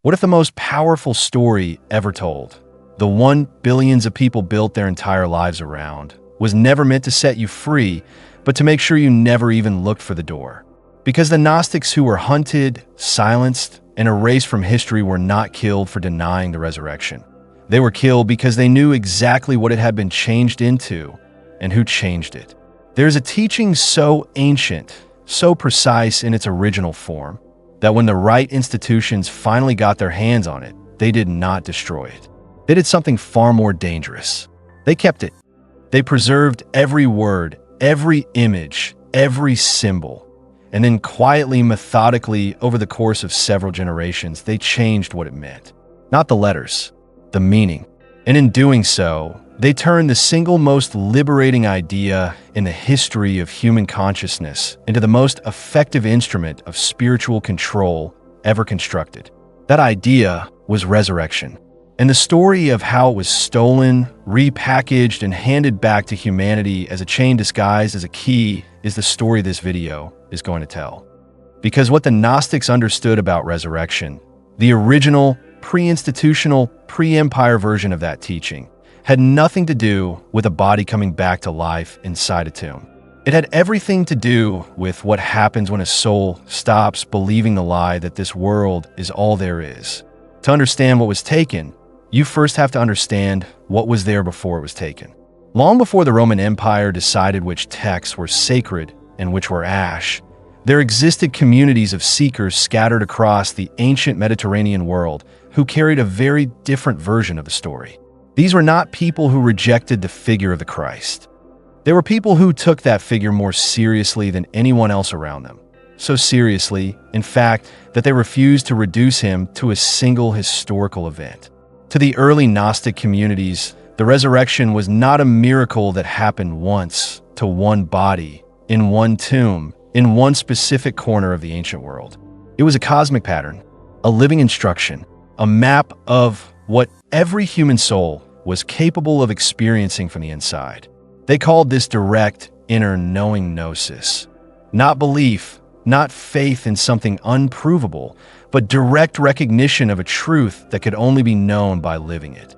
What if the most powerful story ever told, the one billions of people built their entire lives around, was never meant to set you free, but to make sure you never even looked for the door? Because the Gnostics who were hunted, silenced, and erased from history were not killed for denying the resurrection. They were killed because they knew exactly what it had been changed into and who changed it. There is a teaching so ancient, so precise in its original form, that when the right institutions finally got their hands on it, they did not destroy it. They did something far more dangerous. They kept it. They preserved every word, every image, every symbol. And then quietly, methodically, over the course of several generations, they changed what it meant. Not the letters, the meaning. And in doing so, they turned the single most liberating idea in the history of human consciousness into the most effective instrument of spiritual control ever constructed. That idea was resurrection. And the story of how it was stolen, repackaged, and handed back to humanity as a chain disguised as a key is the story this video is going to tell. Because what the Gnostics understood about resurrection, the original, pre-institutional, pre-empire version of that teaching, had nothing to do with a body coming back to life inside a tomb. It had everything to do with what happens when a soul stops believing the lie that this world is all there is. To understand what was taken, you first have to understand what was there before it was taken. Long before the Roman Empire decided which texts were sacred and which were ash, there existed communities of seekers scattered across the ancient Mediterranean world who carried a very different version of the story. These were not people who rejected the figure of the Christ. They were people who took that figure more seriously than anyone else around them. So seriously, in fact, that they refused to reduce him to a single historical event. To the early Gnostic communities, the resurrection was not a miracle that happened once, to one body, in one tomb, in one specific corner of the ancient world. It was a cosmic pattern, a living instruction, a map of what every human soul was capable of experiencing from the inside. They called this direct inner knowing gnosis. Not belief, not faith in something unprovable, but direct recognition of a truth that could only be known by living it.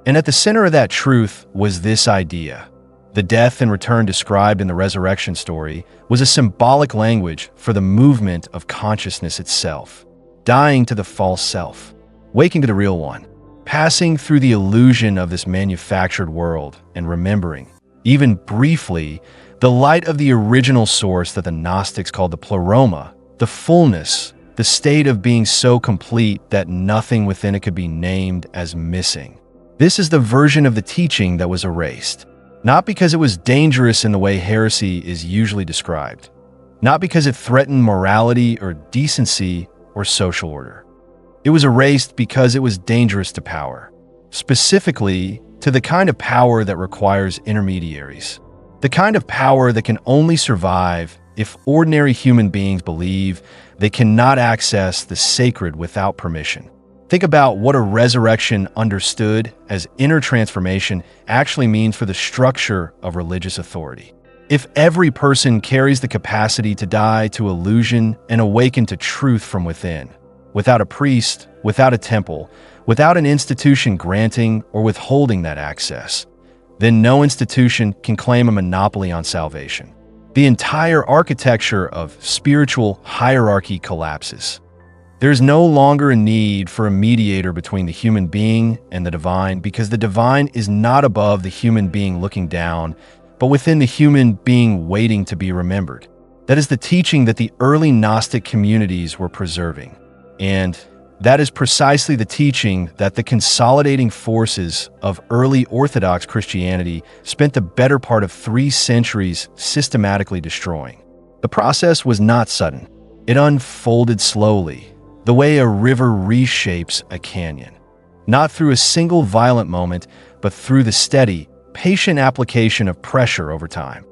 And at the center of that truth was this idea. The death and return described in the resurrection story was a symbolic language for the movement of consciousness itself, dying to the false self, waking to the real one, passing through the illusion of this manufactured world and remembering, even briefly, the light of the original source that the Gnostics called the Pleroma, the fullness, the state of being so complete that nothing within it could be named as missing. This is the version of the teaching that was erased, not because it was dangerous in the way heresy is usually described, not because it threatened morality or decency or social order. It was erased because it was dangerous to power, specifically to the kind of power that requires intermediaries, the kind of power that can only survive if ordinary human beings believe they cannot access the sacred without permission. Think about what a resurrection understood as inner transformation actually means for the structure of religious authority. If every person carries the capacity to die to illusion and awaken to truth from within, without a priest, without a temple, without an institution granting or withholding that access, then no institution can claim a monopoly on salvation. The entire architecture of spiritual hierarchy collapses. There is no longer a need for a mediator between the human being and the divine because the divine is not above the human being looking down, but within the human being waiting to be remembered. That is the teaching that the early Gnostic communities were preserving. And that is precisely the teaching that the consolidating forces of early Orthodox Christianity spent the better part of 3 centuries systematically destroying. The process was not sudden. It unfolded slowly, the way a river reshapes a canyon. Not through a single violent moment, but through the steady, patient application of pressure over time.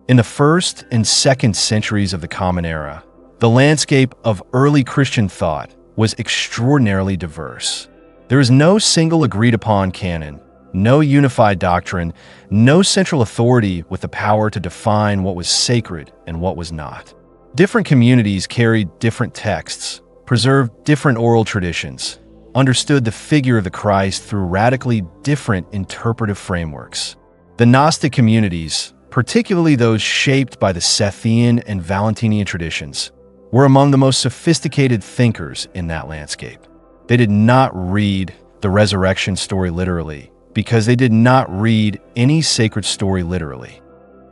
In the 1st and 2nd centuries of the Common Era, the landscape of early Christian thought was extraordinarily diverse. There is no single agreed-upon canon, no unified doctrine, no central authority with the power to define what was sacred and what was not. Different communities carried different texts, preserved different oral traditions, understood the figure of the Christ through radically different interpretive frameworks. The Gnostic communities, particularly those shaped by the Sethian and Valentinian traditions, were among the most sophisticated thinkers in that landscape. They did not read the resurrection story literally because they did not read any sacred story literally.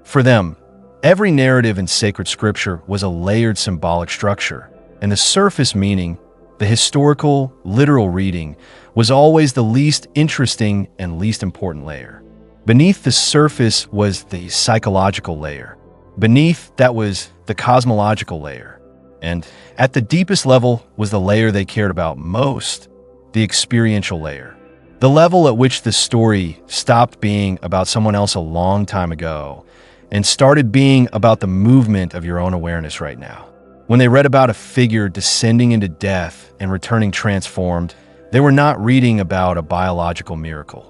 For them, every narrative in sacred scripture was a layered symbolic structure, and the surface meaning, the historical, literal reading, was always the least interesting and least important layer. Beneath the surface was the psychological layer. Beneath that was the cosmological layer. And at the deepest level was the layer they cared about most, the experiential layer. The level at which the story stopped being about someone else a long time ago and started being about the movement of your own awareness right now. When they read about a figure descending into death and returning transformed, they were not reading about a biological miracle.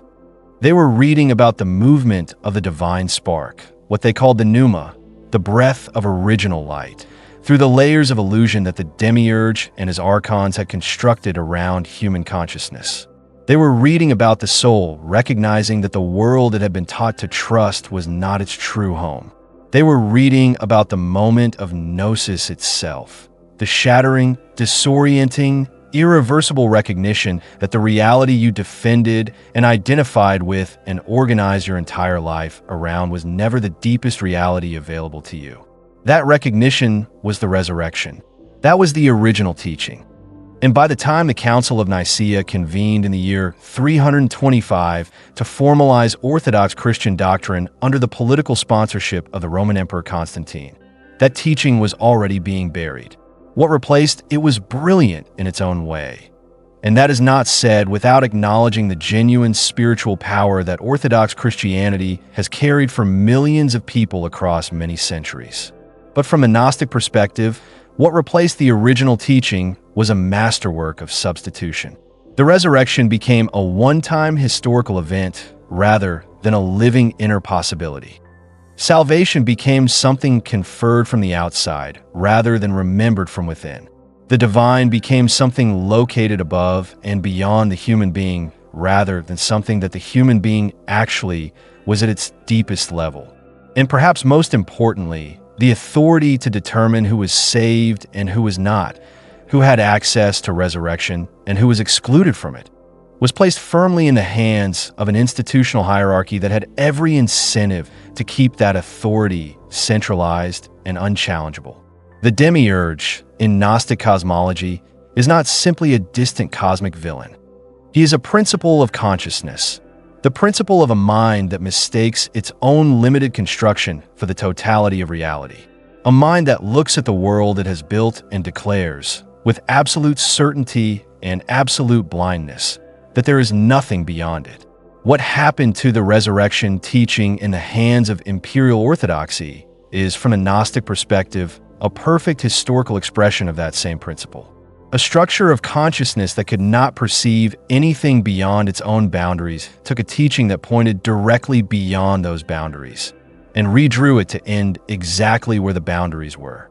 They were reading about the movement of the divine spark, what they called the pneuma, the breath of original light, through the layers of illusion that the Demiurge and his archons had constructed around human consciousness. They were reading about the soul, recognizing that the world it had been taught to trust was not its true home. They were reading about the moment of gnosis itself, the shattering, disorienting, irreversible recognition that the reality you defended and identified with and organized your entire life around was never the deepest reality available to you. That recognition was the resurrection. That was the original teaching. And by the time the Council of Nicaea convened in the year 325 to formalize Orthodox Christian doctrine under the political sponsorship of the Roman Emperor Constantine, that teaching was already being buried. What replaced it was brilliant in its own way. And that is not said without acknowledging the genuine spiritual power that Orthodox Christianity has carried for millions of people across many centuries. But from a Gnostic perspective, what replaced the original teaching was a masterwork of substitution. The resurrection became a one-time historical event rather than a living inner possibility. Salvation became something conferred from the outside rather than remembered from within. The divine became something located above and beyond the human being rather than something that the human being actually was at its deepest level. And perhaps most importantly, the authority to determine who was saved and who was not, who had access to resurrection and who was excluded from it, was placed firmly in the hands of an institutional hierarchy that had every incentive to keep that authority centralized and unchallengeable. The Demiurge, in Gnostic cosmology, is not simply a distant cosmic villain. He is a principle of consciousness, the principle of a mind that mistakes its own limited construction for the totality of reality. A mind that looks at the world it has built and declares, with absolute certainty and absolute blindness, that there is nothing beyond it. What happened to the resurrection teaching in the hands of imperial orthodoxy is, from a Gnostic perspective, a perfect historical expression of that same principle. A structure of consciousness that could not perceive anything beyond its own boundaries took a teaching that pointed directly beyond those boundaries and redrew it to end exactly where the boundaries were.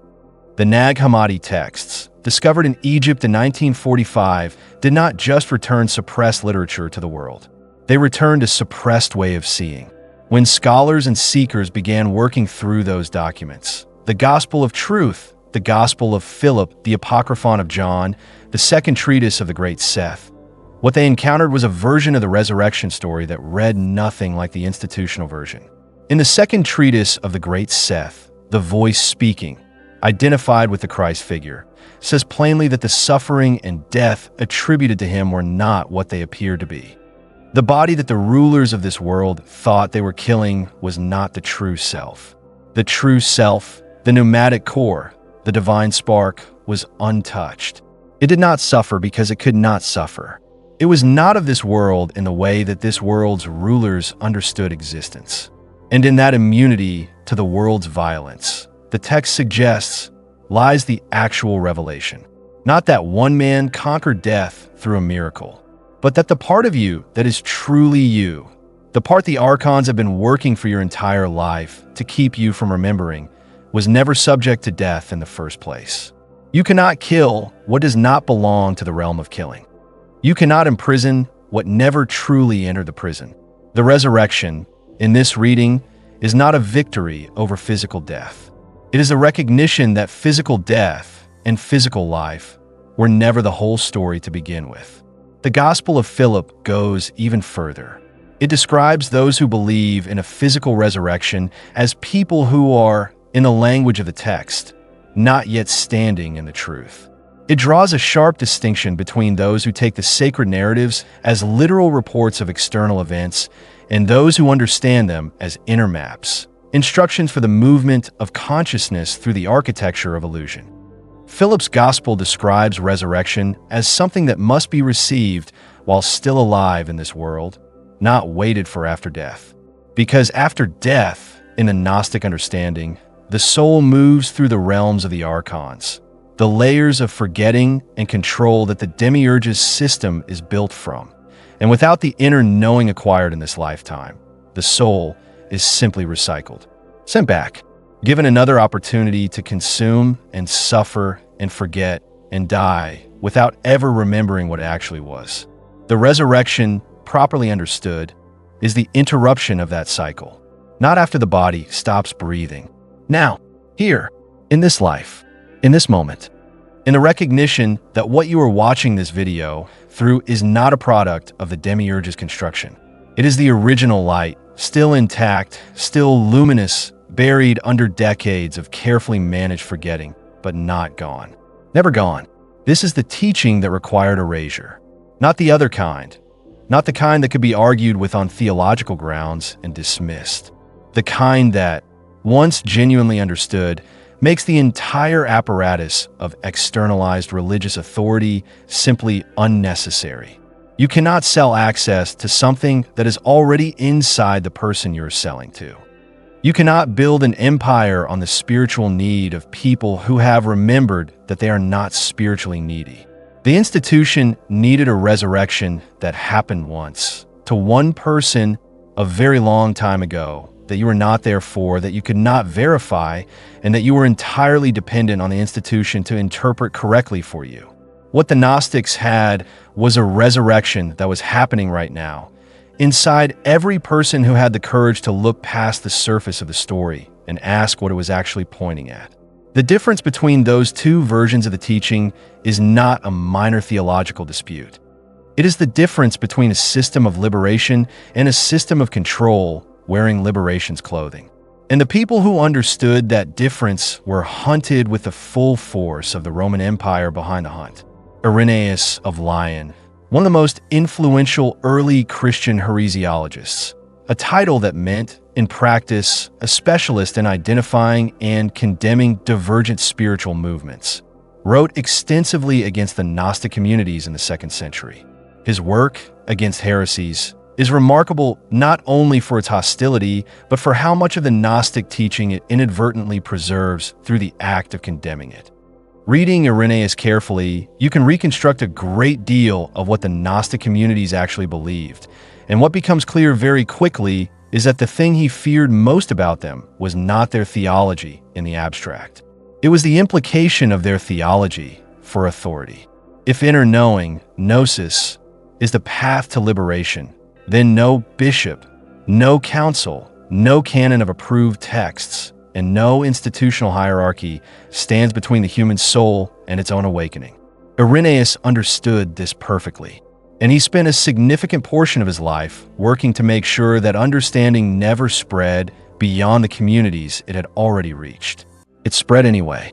The Nag Hammadi texts, discovered in Egypt in 1945, did not just return suppressed literature to the world. They returned a suppressed way of seeing. When scholars and seekers began working through those documents, the Gospel of Truth, the Gospel of Philip, the Apocryphon of John, the second treatise of the Great Seth, what they encountered was a version of the resurrection story that read nothing like the institutional version. In the second treatise of the Great Seth, the voice speaking, identified with the Christ figure, says plainly that the suffering and death attributed to him were not what they appeared to be. The body that the rulers of this world thought they were killing was not the true self. The true self, the pneumatic core, the divine spark, was untouched. It did not suffer because it could not suffer. It was not of this world in the way that this world's rulers understood existence. And in that immunity to the world's violence, the text suggests, lies the actual revelation. Not that one man conquered death through a miracle, but that the part of you that is truly you, the part the archons have been working for your entire life to keep you from remembering, was never subject to death in the first place. You cannot kill what does not belong to the realm of killing. You cannot imprison what never truly entered the prison. The resurrection, in this reading, is not a victory over physical death. It is a recognition that physical death and physical life were never the whole story to begin with. The Gospel of Philip goes even further. It describes those who believe in a physical resurrection as people who are, in the language of the text, not yet standing in the truth. It draws a sharp distinction between those who take the sacred narratives as literal reports of external events and those who understand them as inner maps, instructions for the movement of consciousness through the architecture of illusion. Philip's gospel describes resurrection as something that must be received while still alive in this world, not waited for after death. Because after death, in the Gnostic understanding, the soul moves through the realms of the archons, the layers of forgetting and control that the Demiurge's system is built from. And without the inner knowing acquired in this lifetime, the soul is simply recycled, sent back, given another opportunity to consume and suffer and forget and die without ever remembering what it actually was. The resurrection, properly understood, is the interruption of that cycle, not after the body stops breathing. Now, here, in this life, in this moment, in the recognition that what you are watching this video through is not a product of the Demiurge's construction. It is the original light, still intact, still luminous, buried under decades of carefully managed forgetting, but not gone. Never gone. This is the teaching that required erasure. Not the other kind. Not the kind that could be argued with on theological grounds and dismissed. The kind that, once genuinely understood, makes the entire apparatus of externalized religious authority simply unnecessary. You cannot sell access to something that is already inside the person you're selling to. You cannot build an empire on the spiritual need of people who have remembered that they are not spiritually needy. The institution needed a resurrection that happened once, to one person a very long time ago, that you were not there for, that you could not verify, and that you were entirely dependent on the institution to interpret correctly for you. What the Gnostics had was a resurrection that was happening right now, inside every person who had the courage to look past the surface of the story and ask what it was actually pointing at. The difference between those two versions of the teaching is not a minor theological dispute. It is the difference between a system of liberation and a system of control wearing liberation's clothing. And the people who understood that difference were hunted with the full force of the Roman Empire behind the hunt. Irenaeus of Lyon, one of the most influential early Christian heresiologists, a title that meant, in practice, a specialist in identifying and condemning divergent spiritual movements, wrote extensively against the Gnostic communities in the 2nd century. His work against heresies is remarkable not only for its hostility, but for how much of the Gnostic teaching it inadvertently preserves through the act of condemning it. Reading Irenaeus carefully, you can reconstruct a great deal of what the Gnostic communities actually believed, and what becomes clear very quickly is that the thing he feared most about them was not their theology in the abstract. It was the implication of their theology for authority. If inner knowing, gnosis, is the path to liberation, then no bishop, no council, no canon of approved texts, and no institutional hierarchy stands between the human soul and its own awakening. Irenaeus understood this perfectly, and he spent a significant portion of his life working to make sure that understanding never spread beyond the communities it had already reached. It spread anyway,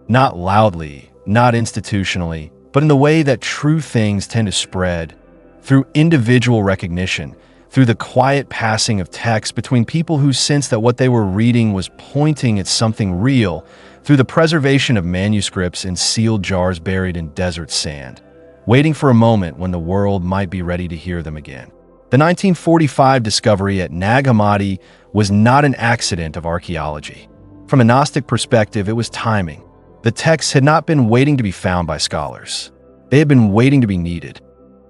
not loudly, not institutionally, but in the way that true things tend to spread, through individual recognition, through the quiet passing of text between people who sensed that what they were reading was pointing at something real, through the preservation of manuscripts in sealed jars buried in desert sand, waiting for a moment when the world might be ready to hear them again. The 1945 discovery at Nag Hammadi was not an accident of archaeology. From a Gnostic perspective, it was timing. The texts had not been waiting to be found by scholars. They had been waiting to be needed.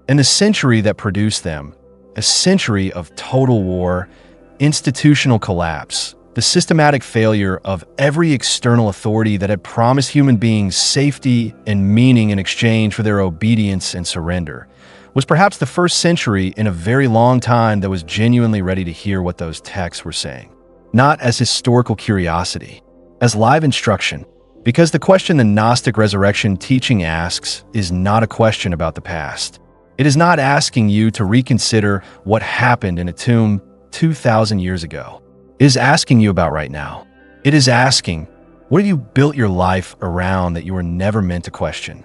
And the century that produced them, a century of total war, institutional collapse, the systematic failure of every external authority that had promised human beings safety and meaning in exchange for their obedience and surrender, was perhaps the first century in a very long time that was genuinely ready to hear what those texts were saying. Not as historical curiosity, as live instruction. Because the question the Gnostic resurrection teaching asks is not a question about the past. It is not asking you to reconsider what happened in a tomb 2,000 years ago. It is asking you about right now. It is asking, what have you built your life around that you were never meant to question?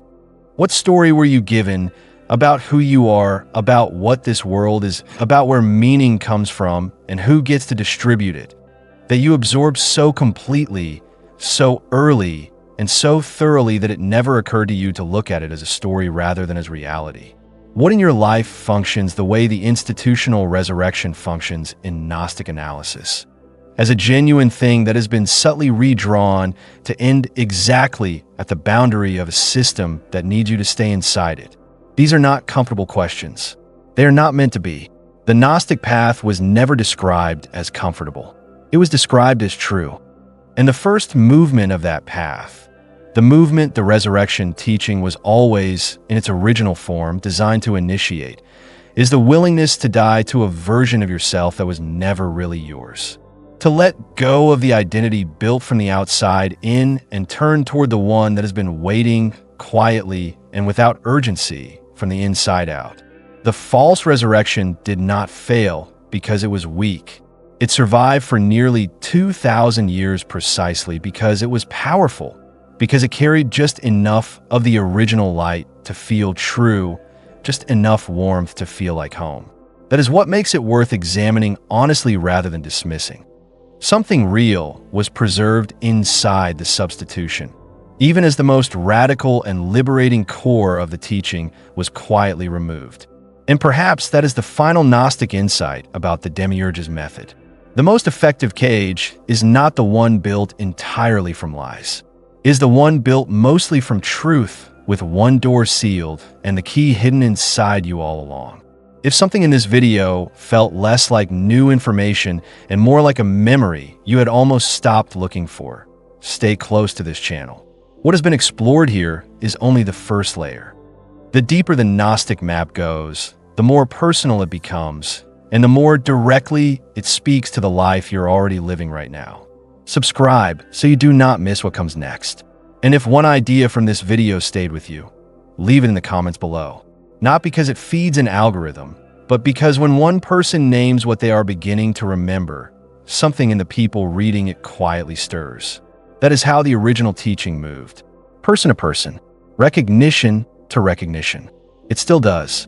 What story were you given about who you are, about what this world is, about where meaning comes from, and who gets to distribute it, that you absorb so completely, so early, and so thoroughly that it never occurred to you to look at it as a story rather than as reality? What in your life functions the way the institutional resurrection functions in Gnostic analysis? As a genuine thing that has been subtly redrawn to end exactly at the boundary of a system that needs you to stay inside it. These are not comfortable questions. They are not meant to be. The Gnostic path was never described as comfortable. It was described as true. And the first movement of that path, the movement the resurrection teaching was always, in its original form, designed to initiate, is the willingness to die to a version of yourself that was never really yours. To let go of the identity built from the outside in and turn toward the one that has been waiting quietly and without urgency from the inside out. The false resurrection did not fail because it was weak. It survived for nearly 2,000 years precisely because it was powerful, because it carried just enough of the original light to feel true, just enough warmth to feel like home. That is what makes it worth examining honestly rather than dismissing. Something real was preserved inside the substitution, even as the most radical and liberating core of the teaching was quietly removed. And perhaps that is the final Gnostic insight about the Demiurge's method. The most effective cage is not the one built entirely from lies. It is the one built mostly from truth, with one door sealed and the key hidden inside you all along. If something in this video felt less like new information and more like a memory you had almost stopped looking for, stay close to this channel. What has been explored here is only the first layer. The deeper the Gnostic map goes, the more personal it becomes, and the more directly it speaks to the life you're already living right now. Subscribe so you do not miss what comes next. And if one idea from this video stayed with you, leave it in the comments below. Not because it feeds an algorithm, but because when one person names what they are beginning to remember, something in the people reading it quietly stirs. That is how the original teaching moved. Person to person, recognition to recognition. It still does.